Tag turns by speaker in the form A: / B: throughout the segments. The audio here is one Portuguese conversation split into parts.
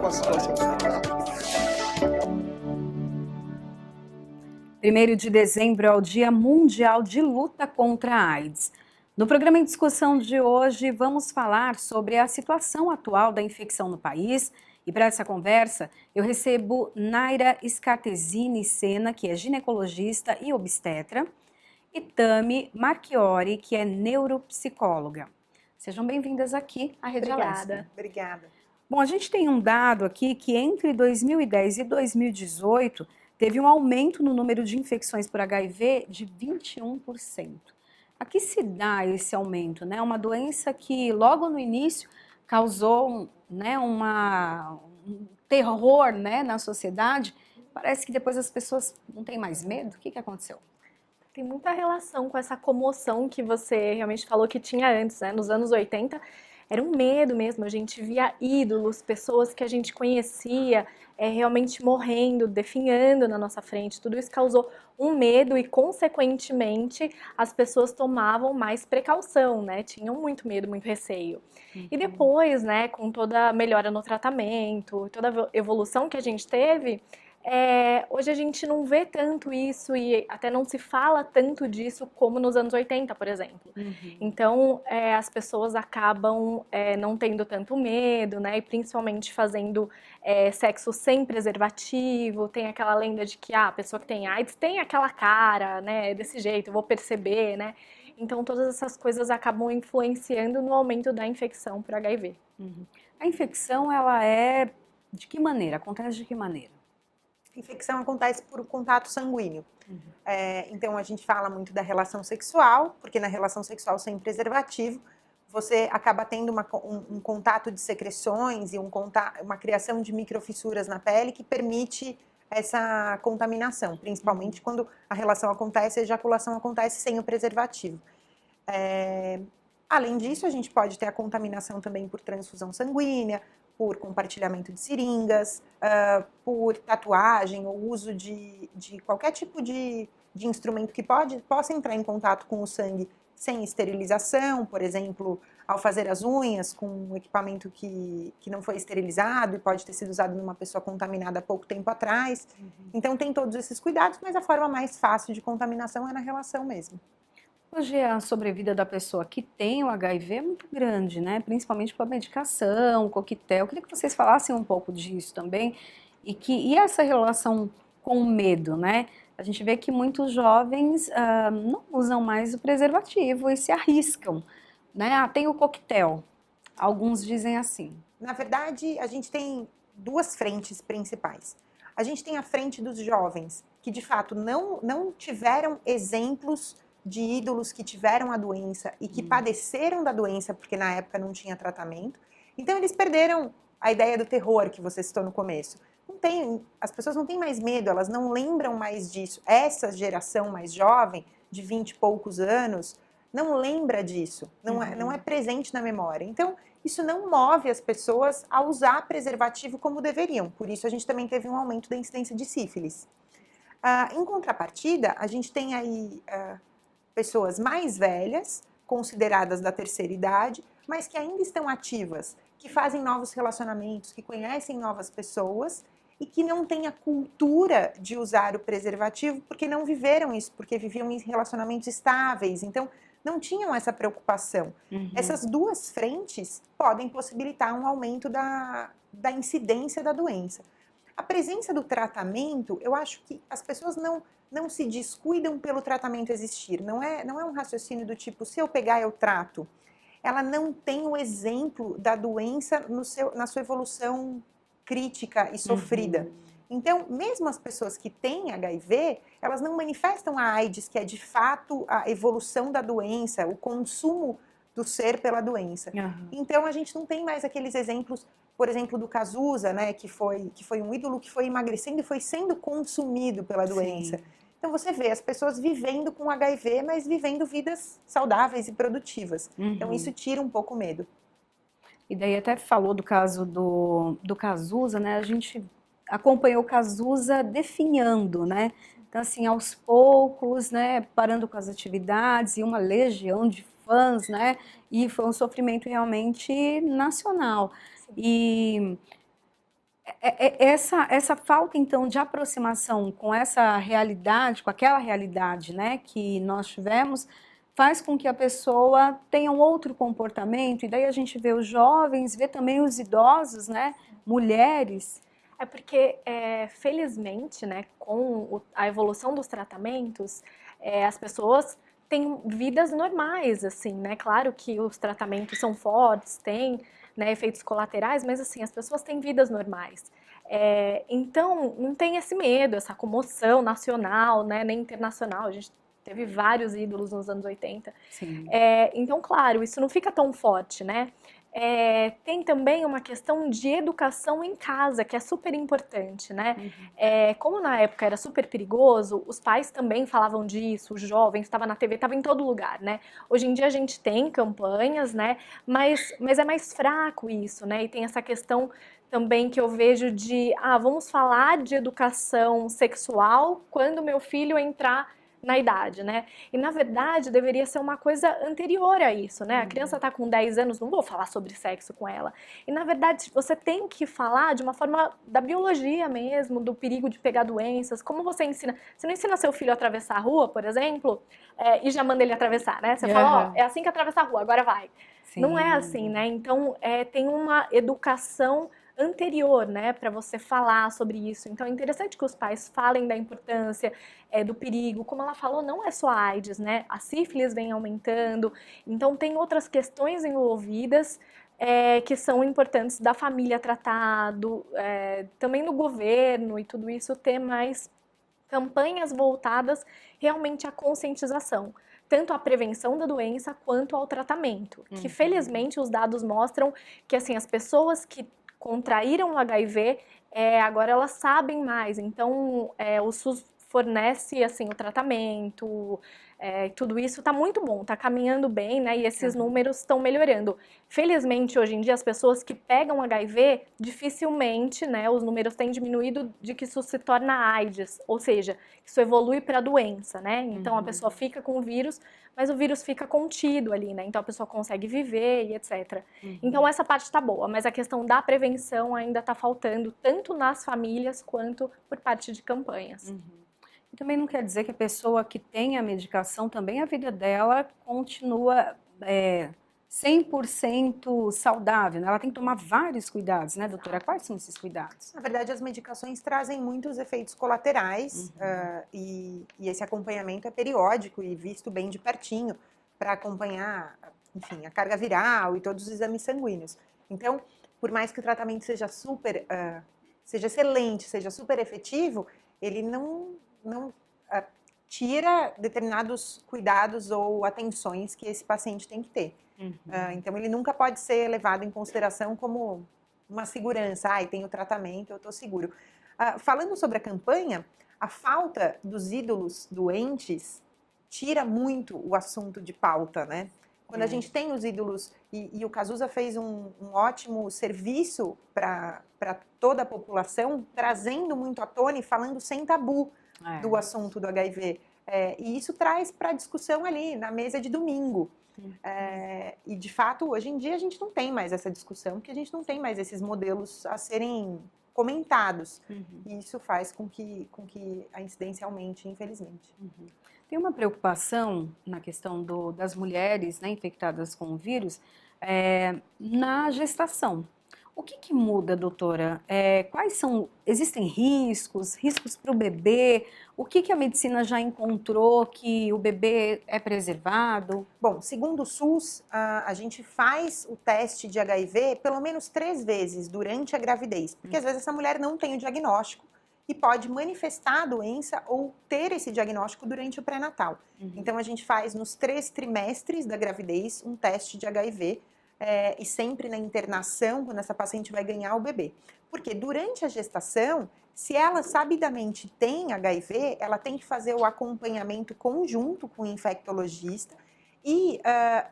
A: posso fazer.
B: 1º de dezembro é o Dia Mundial de Luta contra a AIDS. No programa em discussão de hoje, vamos falar sobre a situação atual da infecção no país. E para essa conversa, eu recebo Naira Scartesini Sena, que é ginecologista e obstetra, e Tami Marchiori, que é neuropsicóloga. Sejam bem-vindas aqui à Rede Alesp.
C: Obrigada.
B: Bom, a gente tem um dado aqui que entre 2010 e 2018 teve um aumento no número de infecções por HIV de 21%. A que se dá esse aumento, né? Uma doença que logo no início causou, né, um terror, né, na sociedade. Parece que depois as pessoas não têm mais medo. O que aconteceu?
D: Tem muita relação com essa comoção que você realmente falou que tinha antes, né? Nos anos 80, era um medo mesmo, a gente via ídolos, pessoas que a gente conhecia, realmente morrendo, definhando na nossa frente. Tudo isso causou um medo e, consequentemente, as pessoas tomavam mais precaução, né? Tinham muito medo, muito receio. E depois, né, com toda a melhora no tratamento, toda a evolução que a gente teve, hoje a gente não vê tanto isso e até não se fala tanto disso como nos anos 80, por exemplo. Então, as pessoas acabam não tendo tanto medo, né? E principalmente fazendo sexo sem preservativo. Tem aquela lenda de que a pessoa que tem AIDS tem aquela cara, né? Desse jeito, eu vou perceber, né? Então, todas essas coisas acabam influenciando no aumento da infecção por HIV.
B: A infecção, ela é de que maneira? Acontece de que maneira?
C: A infecção acontece por contato sanguíneo. Então, a gente fala muito da relação sexual, porque na relação sexual sem preservativo, você acaba tendo um contato de secreções e uma criação de microfissuras na pele que permite essa contaminação, principalmente quando a relação acontece, a ejaculação acontece sem o preservativo. Além disso, a gente pode ter a contaminação também por transfusão sanguínea, por compartilhamento de seringas, por tatuagem ou uso de qualquer tipo de instrumento que possa entrar em contato com o sangue sem esterilização, por exemplo, ao fazer as unhas com um equipamento que não foi esterilizado e pode ter sido usado numa pessoa contaminada há pouco tempo atrás. Então tem todos esses cuidados, mas a forma mais fácil de contaminação é na relação mesmo.
B: Hoje a sobrevida da pessoa que tem o HIV é muito grande, né? Principalmente com a medicação, coquetel. Eu queria que vocês falassem um pouco disso também. E essa relação com o medo, né? A gente vê que muitos jovens não usam mais o preservativo e se arriscam, né? Tem o coquetel. Alguns dizem assim.
C: Na verdade, a gente tem duas frentes principais. A gente tem a frente dos jovens, que de fato não tiveram exemplos de ídolos que tiveram a doença e que padeceram da doença, porque na época não tinha tratamento. Então eles perderam a ideia do terror que você citou no começo. As pessoas não têm mais medo, elas não lembram mais disso. Essa geração mais jovem, de 20 e poucos anos, não lembra disso, não é presente na memória. Então, isso não move as pessoas a usar preservativo como deveriam. Por isso, a gente também teve um aumento da incidência de sífilis. Em contrapartida, a gente tem aí pessoas mais velhas, consideradas da terceira idade, mas que ainda estão ativas, que fazem novos relacionamentos, que conhecem novas pessoas e que não têm a cultura de usar o preservativo porque não viveram isso, porque viviam em relacionamentos estáveis, então não tinham essa preocupação. Essas duas frentes podem possibilitar um aumento da incidência da doença. A presença do tratamento, eu acho que as pessoas não se descuidam pelo tratamento existir. Não é um raciocínio do tipo, se eu pegar, eu trato. Ela não tem o exemplo da doença na sua evolução crítica e sofrida. Então, mesmo as pessoas que têm HIV, elas não manifestam a AIDS, que é de fato a evolução da doença, o consumo do ser pela doença. Então, a gente não tem mais aqueles exemplos, por exemplo, do Cazuza, né, que foi um ídolo que foi emagrecendo e foi sendo consumido pela doença. Sim. Então, você vê as pessoas vivendo com HIV, mas vivendo vidas saudáveis e produtivas. Então, isso tira um pouco o medo.
B: E daí até falou do caso do Cazuza, né, a gente acompanhou o Cazuza definhando, né, então assim, aos poucos, né, parando com as atividades e uma legião de fãs, né, e foi um sofrimento realmente nacional. E Essa falta, então, de aproximação com essa realidade, com aquela realidade, né, que nós tivemos, faz com que a pessoa tenha um outro comportamento, e daí a gente vê os jovens, vê também os idosos, né, mulheres.
D: É porque, felizmente, né, com a evolução dos tratamentos, as pessoas têm vidas normais, assim, né? Claro que os tratamentos são fortes, têm, né, efeitos colaterais, mas assim, as pessoas têm vidas normais. Então, não tem esse medo, essa comoção nacional, né, nem internacional. A gente teve vários ídolos nos anos 80.
B: Sim.
D: Então, claro, isso não fica tão forte, né? Tem também uma questão de educação em casa, que é super importante, né? Como na época era super perigoso, os pais também falavam disso, os jovens, estava na TV, estava em todo lugar, né? Hoje em dia a gente tem campanhas, né? Mas é mais fraco isso, né? E tem essa questão também que eu vejo de, vamos falar de educação sexual quando meu filho entrar na idade, né? E na verdade deveria ser uma coisa anterior a isso, né? A criança tá com 10 anos, não vou falar sobre sexo com ela. E na verdade você tem que falar de uma forma da biologia mesmo, do perigo de pegar doenças, como você ensina. Você não ensina seu filho a atravessar a rua, por exemplo, e já manda ele atravessar, né? Você fala, ó, é assim que atravessa a rua, agora vai.
B: Sim.
D: Não é assim, né? Então tem uma educação anterior, né, para você falar sobre isso. Então é interessante que os pais falem da importância, do perigo. Como ela falou, não é só a AIDS, né? A sífilis vem aumentando. Então tem outras questões envolvidas que são importantes da família tratar, também do governo e tudo isso ter mais campanhas voltadas realmente à conscientização, tanto à prevenção da doença quanto ao tratamento. Que felizmente os dados mostram que assim as pessoas que contraíram o HIV, agora elas sabem mais. Então, o SUS fornece assim o tratamento, tudo isso está muito bom, está caminhando bem, né? E esses números estão melhorando. Felizmente, hoje em dia, as pessoas que pegam HIV, dificilmente, né? Os números têm diminuído de que isso se torna AIDS, ou seja, isso evolui para doença, né? Então a pessoa fica com o vírus, mas o vírus fica contido ali, né? Então a pessoa consegue viver e etc. Então essa parte está boa, mas a questão da prevenção ainda está faltando, tanto nas famílias quanto por parte de campanhas.
B: E também não quer dizer que a pessoa que tem a medicação, também a vida dela continua 100% saudável, né? Ela tem que tomar vários cuidados, né, doutora? Quais são esses cuidados?
C: Na verdade, as medicações trazem muitos efeitos colaterais e esse acompanhamento é periódico e visto bem de pertinho para acompanhar, enfim, a carga viral e todos os exames sanguíneos. Então, por mais que o tratamento seja seja excelente, seja super efetivo, ele não tira determinados cuidados ou atenções que esse paciente tem que ter. Então, ele nunca pode ser levado em consideração como uma segurança. Tem o tratamento, eu estou seguro. Falando sobre a campanha, a falta dos ídolos doentes tira muito o assunto de pauta, né? Quando a gente tem os ídolos, e o Cazuza fez um ótimo serviço para toda a população, trazendo muito à tona e falando sem tabu do assunto do HIV. E isso traz para a discussão ali, na mesa de domingo. E, de fato, hoje em dia a gente não tem mais essa discussão, porque a gente não tem mais esses modelos a serem comentados. E isso faz com que a incidência aumente, infelizmente.
B: Tem uma preocupação na questão das mulheres, né, infectadas com o vírus na gestação. O que muda, doutora? Existem riscos para o bebê? O que a medicina já encontrou que o bebê é preservado?
C: Bom, segundo o SUS, a gente faz o teste de HIV pelo menos 3 vezes durante a gravidez, porque às vezes essa mulher não tem o diagnóstico e pode manifestar a doença ou ter esse diagnóstico durante o pré-natal. Então a gente faz nos 3 trimestres da gravidez um teste de HIV, e sempre na internação, quando essa paciente vai ganhar o bebê. Porque durante a gestação, se ela sabidamente tem HIV, ela tem que fazer o acompanhamento conjunto com o infectologista e,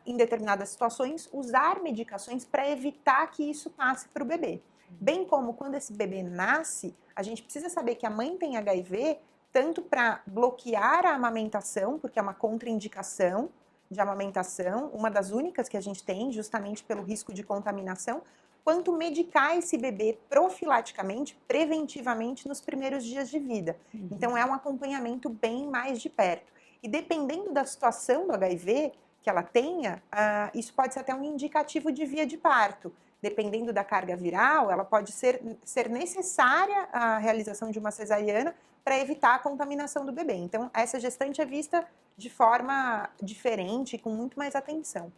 C: em determinadas situações, usar medicações para evitar que isso passe para o bebê. Bem como quando esse bebê nasce, a gente precisa saber que a mãe tem HIV, tanto para bloquear a amamentação, porque é uma contraindicação de amamentação, uma das únicas que a gente tem, justamente pelo risco de contaminação, quanto medicar esse bebê profilaticamente, preventivamente nos primeiros dias de vida. Então é um acompanhamento bem mais de perto. E dependendo da situação do HIV que ela tenha, isso pode ser até um indicativo de via de parto. Dependendo da carga viral, ela pode ser necessária a realização de uma cesariana para evitar a contaminação do bebê. Então, essa gestante é vista de forma diferente, com muito mais atenção.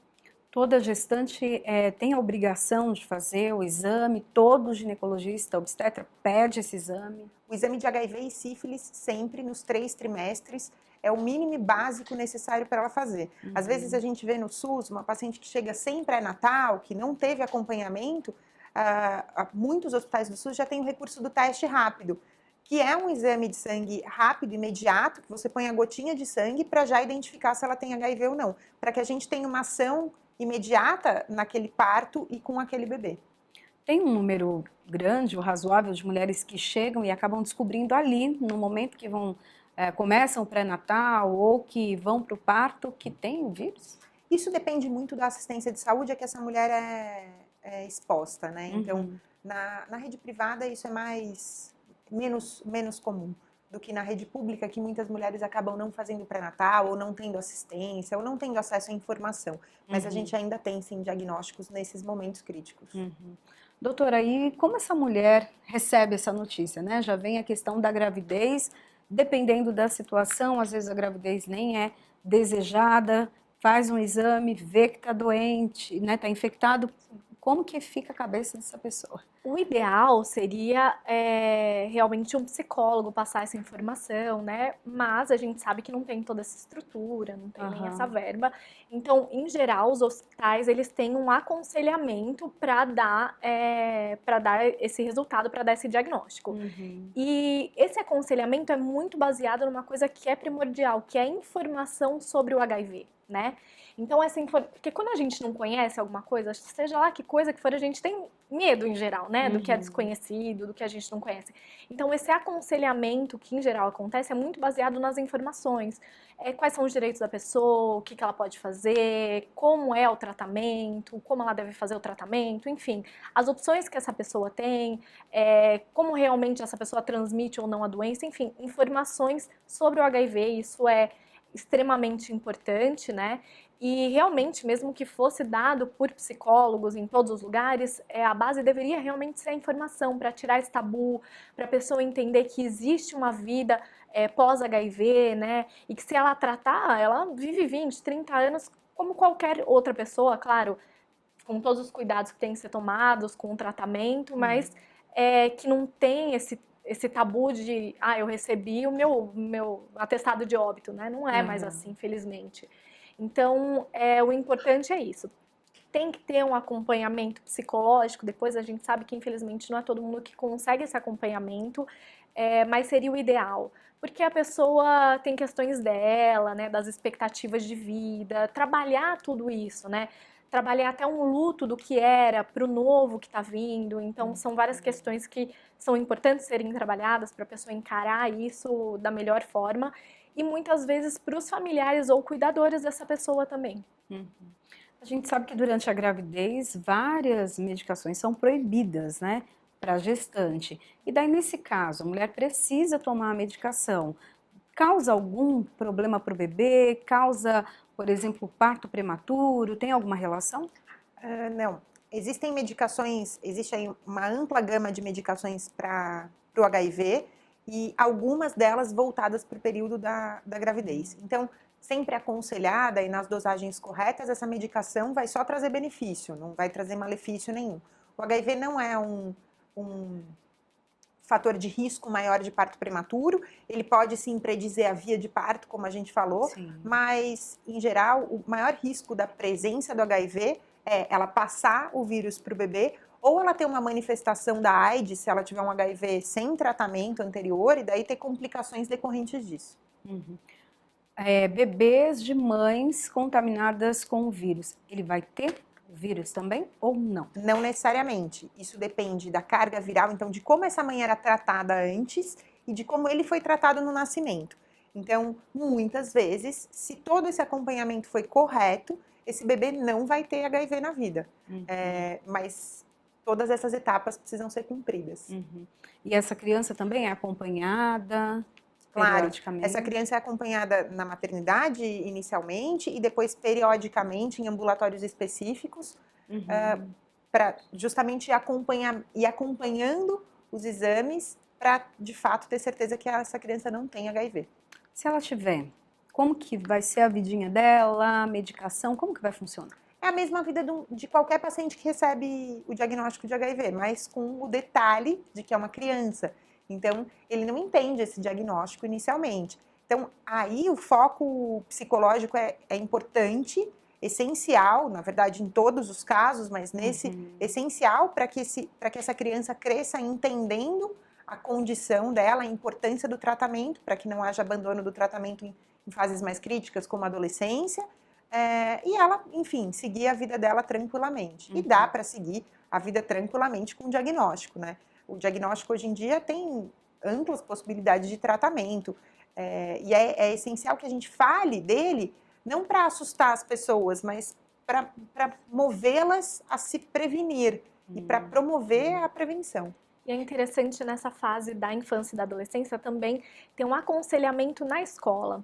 B: Toda gestante tem a obrigação de fazer o exame, todo ginecologista, obstetra pede esse exame.
C: O exame de HIV e sífilis sempre nos 3 trimestres é o mínimo básico necessário para ela fazer. Às vezes a gente vê no SUS uma paciente que chega sem pré-natal, que não teve acompanhamento, muitos hospitais do SUS já têm o recurso do teste rápido, que é um exame de sangue rápido, imediato, que você põe a gotinha de sangue para já identificar se ela tem HIV ou não, para que a gente tenha uma ação imediata naquele parto e com aquele bebê.
B: Tem um número grande ou razoável de mulheres que chegam e acabam descobrindo ali, no momento que começam o pré-natal ou que vão para o parto, que tem o vírus?
C: Isso depende muito da assistência de saúde a que essa mulher é exposta, né? Então, na rede privada isso é menos comum do que na rede pública, que muitas mulheres acabam não fazendo pré-natal, ou não tendo assistência, ou não tendo acesso à informação. Mas a gente ainda tem, sim, diagnósticos nesses momentos críticos.
B: Doutora, e como essa mulher recebe essa notícia, né? Já vem a questão da gravidez, dependendo da situação, às vezes a gravidez nem é desejada, faz um exame, vê que está doente, né? Está infectado. Como que fica a cabeça dessa pessoa?
D: O ideal seria realmente um psicólogo passar essa informação, né? Mas a gente sabe que não tem toda essa estrutura, não tem nem essa verba. Então, em geral, os hospitais eles têm um aconselhamento para dar esse resultado, para dar esse diagnóstico. E esse aconselhamento é muito baseado numa coisa que é primordial, que é a informação sobre o HIV, né? Então, porque quando a gente não conhece alguma coisa, seja lá que coisa que for, a gente tem medo em geral, né? Do que é desconhecido, do que a gente não conhece. Então, esse aconselhamento que em geral acontece é muito baseado nas informações. Quais são os direitos da pessoa, o que ela pode fazer, como é o tratamento, como ela deve fazer o tratamento, enfim. As opções que essa pessoa tem, como realmente essa pessoa transmite ou não a doença, enfim, informações sobre o HIV, isso é extremamente importante, né? E realmente, mesmo que fosse dado por psicólogos em todos os lugares, a base deveria realmente ser a informação para tirar esse tabu, para a pessoa entender que existe uma vida pós-HIV, né? E que se ela tratar, ela vive 20, 30 anos como qualquer outra pessoa, claro, com todos os cuidados que têm que ser tomados, com o tratamento, mas que não tem esse tabu de, eu recebi o meu atestado de óbito, né? Não é mais assim, infelizmente. Então, o importante é isso. Tem que ter um acompanhamento psicológico, depois a gente sabe que infelizmente não é todo mundo que consegue esse acompanhamento, mas seria o ideal. Porque a pessoa tem questões dela, né, das expectativas de vida, trabalhar tudo isso, né? Trabalhar até um luto do que era para o novo que está vindo. Então, são várias questões que são importantes serem trabalhadas para a pessoa encarar isso da melhor forma. E muitas vezes para os familiares ou cuidadores dessa pessoa também.
B: A gente sabe que durante a gravidez várias medicações são proibidas, né, para a gestante. E daí, nesse caso, a mulher precisa tomar a medicação. Causa algum problema para o bebê? Causa, por exemplo, parto prematuro? Tem alguma relação?
C: Não. Existem medicações, existe aí uma ampla gama de medicações para o HIV, e algumas delas voltadas para o período da gravidez. Então, sempre aconselhada e nas dosagens corretas, essa medicação vai só trazer benefício, não vai trazer malefício nenhum. O HIV não é um fator de risco maior de parto prematuro, ele pode sim predizer a via de parto, como a gente falou, mas, em geral, o maior risco da presença do HIV é ela passar o vírus para o bebê, ou ela ter uma manifestação da AIDS, se ela tiver um HIV sem tratamento anterior, e daí ter complicações decorrentes disso.
B: Bebês de mães contaminadas com o vírus, ele vai ter o vírus também ou não?
C: Não necessariamente. Isso depende da carga viral, então de como essa mãe era tratada antes e de como ele foi tratado no nascimento. Então, muitas vezes, se todo esse acompanhamento foi correto, esse bebê não vai ter HIV na vida. Mas todas essas etapas precisam ser cumpridas.
B: Uhum. E essa criança também é acompanhada
C: Claro,
B: periodicamente?
C: essa criança é acompanhada na maternidade inicialmente e depois periodicamente em ambulatórios específicos, para justamente ir acompanhando os exames para, de fato, ter certeza que essa criança não tem HIV.
B: Se ela tiver, como que vai ser a vidinha dela, medicação, como que vai funcionar?
C: É a mesma vida de qualquer paciente que recebe o diagnóstico de HIV, mas com o detalhe de que é uma criança. Então, ele não entende esse diagnóstico inicialmente. Então, aí o foco psicológico é importante, essencial, na verdade, em todos os casos, mas nesse essencial para que essa criança cresça entendendo a condição dela, a importância do tratamento, para que não haja abandono do tratamento em fases mais críticas, como a adolescência, e ela, enfim, seguir a vida dela tranquilamente. E dá para seguir a vida tranquilamente com o diagnóstico, né? O diagnóstico hoje em dia tem amplas possibilidades de tratamento, e é essencial que a gente fale dele, não para assustar as pessoas, mas para movê-las a se prevenir e para promover a prevenção.
D: E é interessante nessa fase da infância e da adolescência também ter um aconselhamento na escola.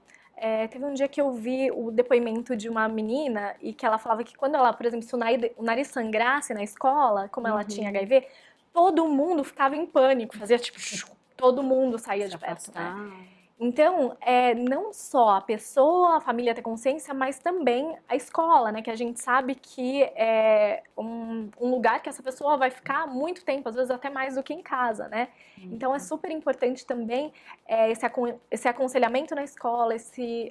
D: Teve um dia que eu vi o depoimento de uma menina e que ela falava que quando ela, por exemplo, se o nariz sangrasse na escola, como ela tinha HIV, todo mundo ficava em pânico, fazia tipo, todo mundo saía de perto, né? Então, não só a pessoa, a família ter consciência, mas também a escola, né? Que a gente sabe que é um lugar que essa pessoa vai ficar muito tempo, às vezes até mais do que em casa, né? Então, é super importante também esse aconselhamento na escola,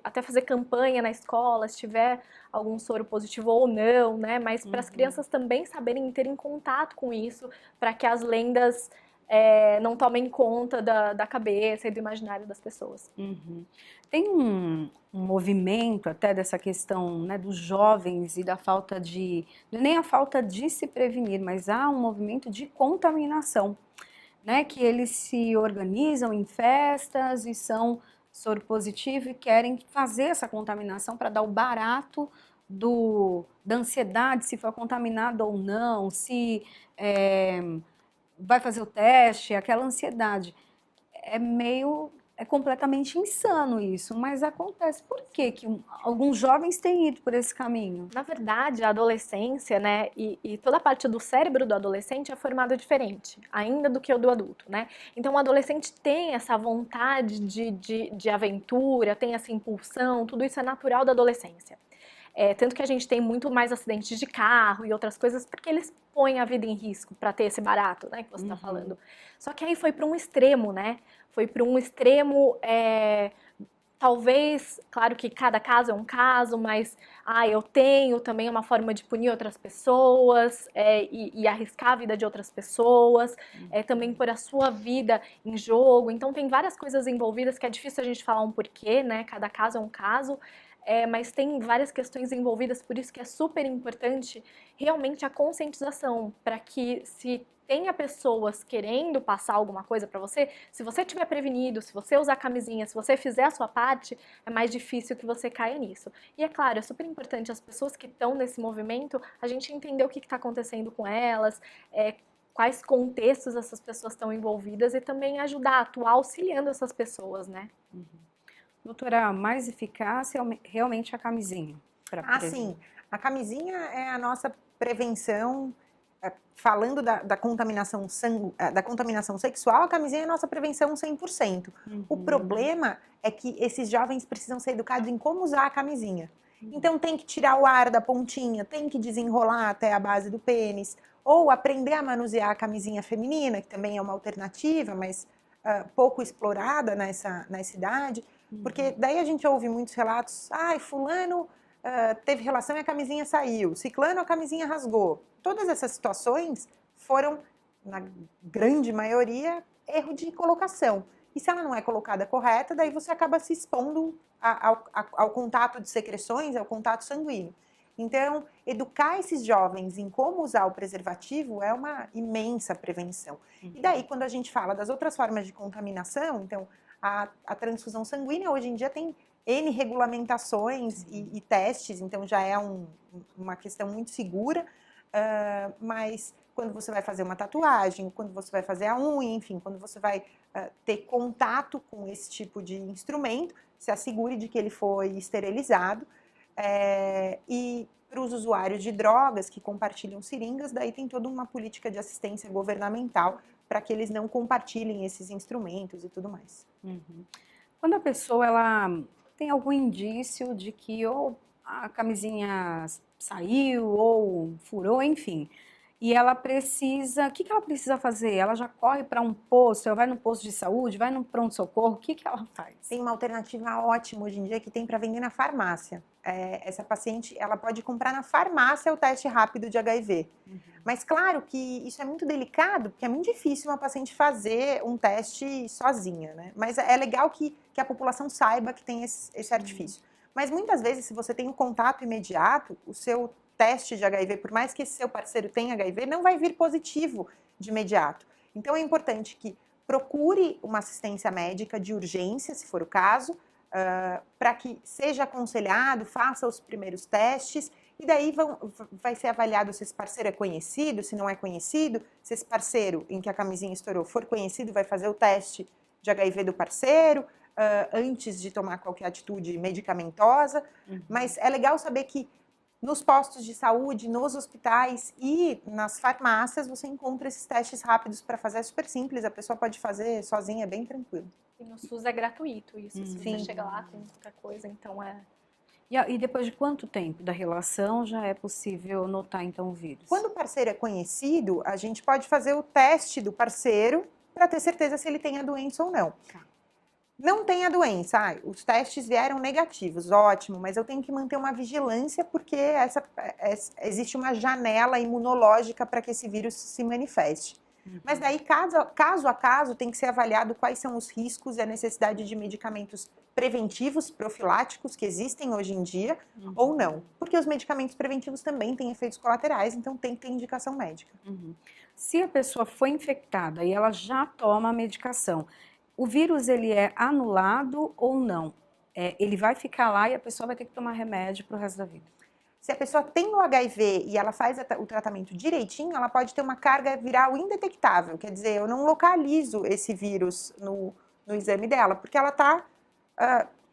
D: até fazer campanha na escola, se tiver algum soro positivo ou não, né? Mas para as crianças também saberem terem contato com isso, para que as lendas não tomem conta da cabeça e do imaginário das pessoas.
B: Tem um movimento até dessa questão, né, dos jovens e da falta de, nem a falta de se prevenir, mas há um movimento de contaminação, né, que eles se organizam em festas e são soro positivo e querem fazer essa contaminação para dar o barato da ansiedade, se foi contaminado ou não, se vai fazer o teste, aquela ansiedade. É completamente insano isso, mas acontece. Por que alguns jovens têm ido por esse caminho?
D: Na verdade, a adolescência, né, e toda a parte do cérebro do adolescente é formada diferente, ainda do que o do adulto, né? Então, o adolescente tem essa vontade de aventura, tem essa impulsão, tudo isso é natural da adolescência. Tanto que a gente tem muito mais acidentes de carro e outras coisas, porque eles põem a vida em risco para ter esse barato, né, que você está falando. Só que aí foi para um extremo, né? Foi para um extremo, talvez, claro que cada caso é um caso, mas eu tenho também uma forma de punir outras pessoas e arriscar a vida de outras pessoas, também pôr a sua vida em jogo. Então tem várias coisas envolvidas que é difícil a gente falar um porquê, né? Cada caso é um caso. Mas tem várias questões envolvidas, por isso que é super importante realmente a conscientização, para que se tenha pessoas querendo passar alguma coisa para você, se você tiver prevenido, se você usar camisinha, se você fizer a sua parte, é mais difícil que você caia nisso. E é claro, é super importante as pessoas que estão nesse movimento, a gente entender o que está acontecendo com elas, quais contextos essas pessoas estão envolvidas e também ajudar a atuar auxiliando essas pessoas, né?
B: Doutora, mais eficaz realmente a camisinha?
C: Sim. A camisinha é a nossa prevenção. Falando da contaminação da contaminação sexual, a camisinha é a nossa prevenção 100%. O problema é que esses jovens precisam ser educados em como usar a camisinha. Então tem que tirar o ar da pontinha, tem que desenrolar até a base do pênis, ou aprender a manusear a camisinha feminina, que também é uma alternativa, mas pouco explorada nessa idade. Porque daí a gente ouve muitos relatos, fulano teve relação e a camisinha saiu, ciclano a camisinha rasgou. Todas essas situações foram, na grande maioria, erro de colocação. E se ela não é colocada correta, daí você acaba se expondo ao contato de secreções, ao contato sanguíneo. Então, educar esses jovens em como usar o preservativo é uma imensa prevenção. E daí, quando a gente fala das outras formas de contaminação, então, a transfusão sanguínea hoje em dia tem N regulamentações e testes, então já é uma questão muito segura. mas quando você vai fazer uma tatuagem, quando você vai fazer a unha, enfim, quando você vai ter contato com esse tipo de instrumento, se assegure de que ele foi esterilizado. E para os usuários de drogas que compartilham seringas, daí tem toda uma política de assistência governamental para que eles não compartilhem esses instrumentos e tudo mais.
B: Uhum. Quando a pessoa ela tem algum indício de que ou a camisinha saiu ou furou, enfim, e ela precisa, o que que ela precisa fazer? Ela já corre para um posto, ela vai no posto de saúde, vai no pronto-socorro, o que que ela faz?
C: Tem uma alternativa ótima hoje em dia que tem para vender na farmácia. Essa paciente, ela pode comprar na farmácia o teste rápido de HIV.
B: Uhum.
C: Mas claro que isso é muito delicado, porque é muito difícil uma paciente fazer um teste sozinha, né? Mas é legal que a população saiba que tem esse artifício. Mas muitas vezes, se você tem um contato imediato, o seu teste de HIV, por mais que esse seu parceiro tenha HIV, não vai vir positivo de imediato. Então é importante que procure uma assistência médica de urgência, se for o caso, para que seja aconselhado, faça os primeiros testes, e daí vai ser avaliado se esse parceiro é conhecido, se não é conhecido, se esse parceiro em que a camisinha estourou for conhecido, vai fazer o teste de HIV do parceiro, antes de tomar qualquer atitude medicamentosa.
B: Uhum.
C: Mas é legal saber que nos postos de saúde, nos hospitais e nas farmácias você encontra esses testes rápidos para fazer. É super simples, a pessoa pode fazer sozinha, é bem tranquilo.
D: E no SUS é gratuito isso, se
C: Sim.
D: você chega lá com qualquer coisa, então é...
B: E depois de quanto tempo da relação já é possível notar então o vírus?
C: Quando o parceiro é conhecido, a gente pode fazer o teste do parceiro para ter certeza se ele tem a doença ou não.
B: Tá.
C: Não tem a doença, os testes vieram negativos, ótimo, mas eu tenho que manter uma vigilância porque existe uma janela imunológica para que esse vírus se manifeste.
B: Uhum.
C: Mas daí, caso a caso, tem que ser avaliado quais são os riscos e a necessidade de medicamentos preventivos, profiláticos, que existem hoje em dia, ou não. Porque os medicamentos preventivos também têm efeitos colaterais, então tem que ter indicação médica.
B: Uhum. Se a pessoa foi infectada e ela já toma a medicação, o vírus ele é anulado ou não? Ele vai ficar lá e a pessoa vai ter que tomar remédio para o resto da vida?
C: Se a pessoa tem o HIV e ela faz o tratamento direitinho, ela pode ter uma carga viral indetectável. Quer dizer, eu não localizo esse vírus no exame dela, porque ela está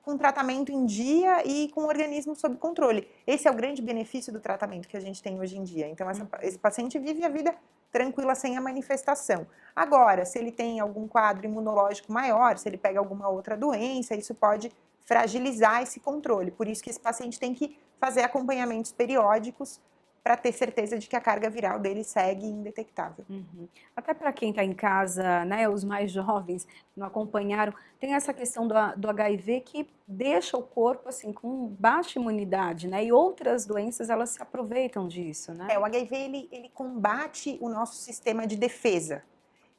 C: com tratamento em dia e com o organismo sob controle. Esse é o grande benefício do tratamento que a gente tem hoje em dia. Então, esse paciente vive a vida tranquila, sem a manifestação. Agora, se ele tem algum quadro imunológico maior, se ele pega alguma outra doença, isso pode fragilizar esse controle. Por isso que esse paciente tem que fazer acompanhamentos periódicos para ter certeza de que a carga viral dele segue indetectável.
B: Uhum. Até para quem está em casa, né, os mais jovens que não acompanharam, tem essa questão do HIV que deixa o corpo assim com baixa imunidade, né? E outras doenças elas se aproveitam disso, né?
C: O HIV ele combate o nosso sistema de defesa.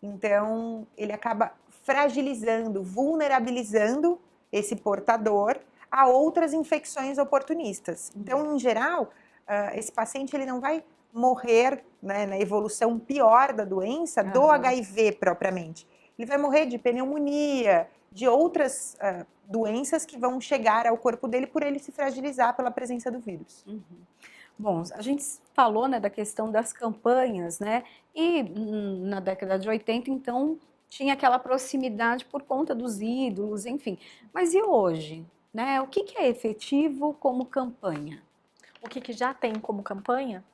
C: Então, ele acaba fragilizando, vulnerabilizando esse portador a outras infecções oportunistas. Então, em geral, esse paciente ele não vai morrer, né, na evolução pior da doença do HIV propriamente. Ele vai morrer de pneumonia, de outras doenças que vão chegar ao corpo dele por ele se fragilizar pela presença do vírus.
B: Uhum. Bom, a gente falou, né, da questão das campanhas, né? E na década de 80, então, tinha aquela proximidade por conta dos ídolos, enfim. Mas e hoje, né? O que é efetivo como campanha?
D: O que já tem como campanha?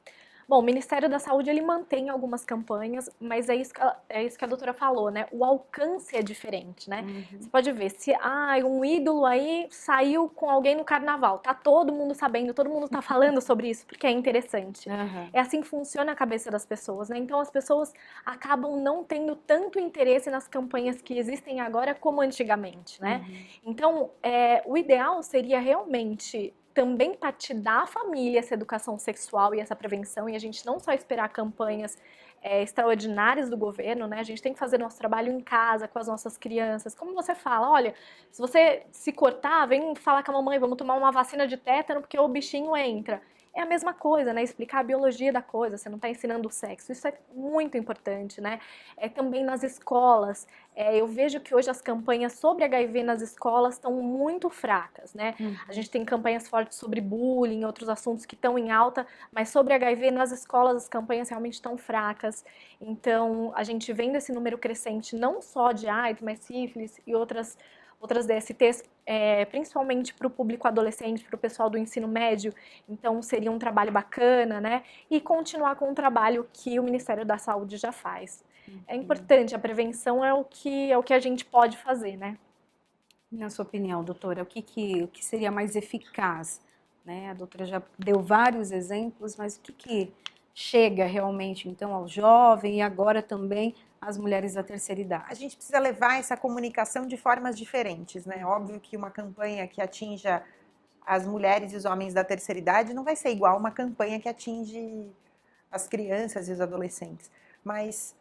D: Bom, o Ministério da Saúde ele mantém algumas campanhas, mas é isso que a doutora falou, né? O alcance é diferente, né?
B: Uhum.
D: Você pode ver, se um ídolo aí saiu com alguém no carnaval, tá todo mundo sabendo, todo mundo tá falando sobre isso, porque é interessante.
B: Uhum.
D: É assim que funciona a cabeça das pessoas, né? Então as pessoas acabam não tendo tanto interesse nas campanhas que existem agora como antigamente, né?
B: Uhum.
D: Então, o ideal seria realmente também partidar a família essa educação sexual e essa prevenção, e a gente não só esperar campanhas extraordinárias do governo, né? A gente tem que fazer nosso trabalho em casa, com as nossas crianças. Como você fala, olha, se você se cortar, vem falar com a mamãe, vamos tomar uma vacina de tétano porque o bichinho entra. é a mesma coisa, né? Explicar a biologia da coisa, você não está ensinando o sexo. Isso é muito importante, né? Também nas escolas. Eu vejo que hoje as campanhas sobre HIV nas escolas estão muito fracas, né? A gente tem campanhas fortes sobre bullying, outros assuntos que estão em alta, mas sobre HIV nas escolas as campanhas realmente estão fracas. Então, a gente vendo esse número crescente, não só de AIDS, mas sífilis e outras DSTs, principalmente para o público adolescente, para o pessoal do ensino médio, então seria um trabalho bacana, né? E continuar com o trabalho que o Ministério da Saúde já faz. É importante, a prevenção é o que a gente pode fazer, né?
B: Na sua opinião, doutora, o que seria mais eficaz? Né? A doutora já deu vários exemplos, mas o que chega realmente, então, ao jovem e agora também às mulheres da terceira idade?
C: A gente precisa levar essa comunicação de formas diferentes, né? Óbvio que uma campanha que atinja as mulheres e os homens da terceira idade não vai ser igual a uma campanha que atinge as crianças e os adolescentes. Mas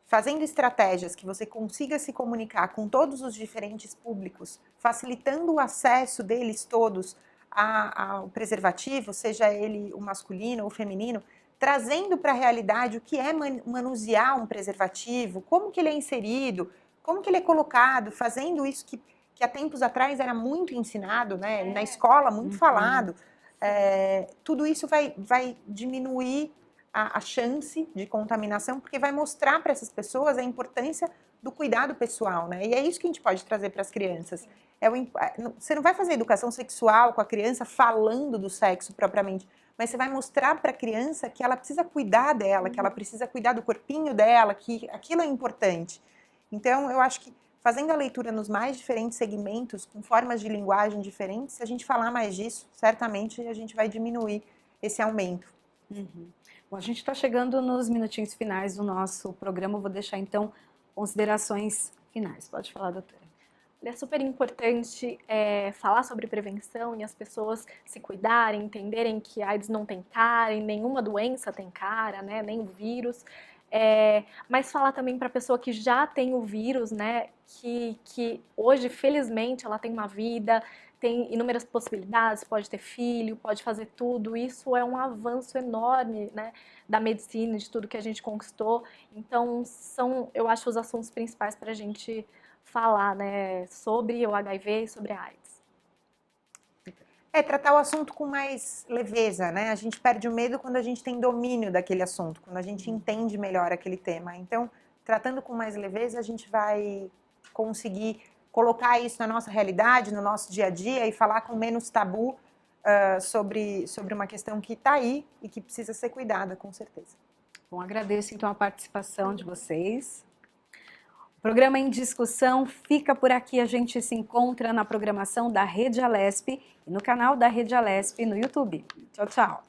C: fazendo estratégias que você consiga se comunicar com todos os diferentes públicos, facilitando o acesso deles todos ao preservativo, seja ele o masculino ou o feminino, trazendo para a realidade o que é manusear um preservativo, como que ele é inserido, como que ele é colocado, fazendo isso que há tempos atrás era muito ensinado, né? Na escola, muito falado. Tudo isso vai diminuir a chance de contaminação, porque vai mostrar para essas pessoas a importância do cuidado pessoal, né? E é isso que a gente pode trazer para as crianças. Você não vai fazer educação sexual com a criança falando do sexo propriamente, mas você vai mostrar para a criança que ela precisa cuidar dela, que ela precisa cuidar do corpinho dela, que aquilo é importante. Então, eu acho que fazendo a leitura nos mais diferentes segmentos, com formas de linguagem diferentes, se a gente falar mais disso, certamente a gente vai diminuir esse aumento.
B: Bom, a gente está chegando nos minutinhos finais do nosso programa, eu vou deixar então considerações finais. Pode falar, doutora.
D: É super importante falar sobre prevenção e as pessoas se cuidarem, entenderem que a AIDS não tem cara, e nenhuma doença tem cara, né, nem o vírus. Mas falar também para a pessoa que já tem o vírus, né, que hoje, felizmente, ela tem uma vida, tem inúmeras possibilidades, pode ter filho, pode fazer tudo. Isso é um avanço enorme, né, da medicina, de tudo que a gente conquistou. Então, são, eu acho, os assuntos principais para a gente falar, né, sobre o HIV e sobre a AIDS.
C: Tratar o assunto com mais leveza, né? A gente perde o medo quando a gente tem domínio daquele assunto, quando a gente entende melhor aquele tema. Então, tratando com mais leveza, a gente vai conseguir colocar isso na nossa realidade, no nosso dia a dia e falar com menos tabu sobre uma questão que está aí e que precisa ser cuidada, com certeza.
B: Bom, agradeço então a participação de vocês. O programa em discussão fica por aqui. A gente se encontra na programação da Rede Alesp e no canal da Rede Alesp no YouTube. Tchau, tchau.